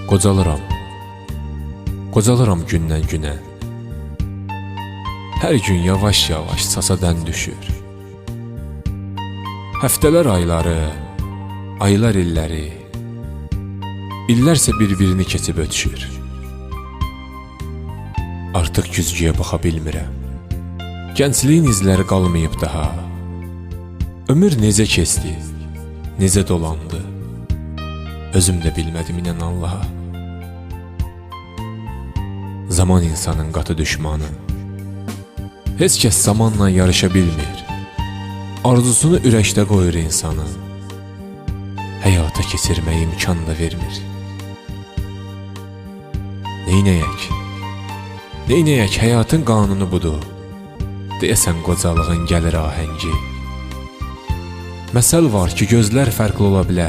Qocalıram, qocalıram gündən günə. Hər gün yavaş-yavaş sasadan düşür. Həftələr ayları, aylar illəri, illərsə bir-birini keçib ötüşür. Artıq güzgüyə baxa bilmirəm. Gəncliyin izləri qalmayıb daha. Ömür necə keçdi, necə dolandı. Özüm də bilmədim inan Allaha. Zaman insanın qatı düşmanı. Heç kəs zamanla yarışa bilmir. Arzusunu ürəkdə qoyur insanın. Həyata keçirməyə imkan da vermir. Neynəyək? Neynəyək, həyatın qanunu budur. Deyəsən qocalığın gəlir ahəngi. Məsəl var ki, gözlər fərqli ola bilər.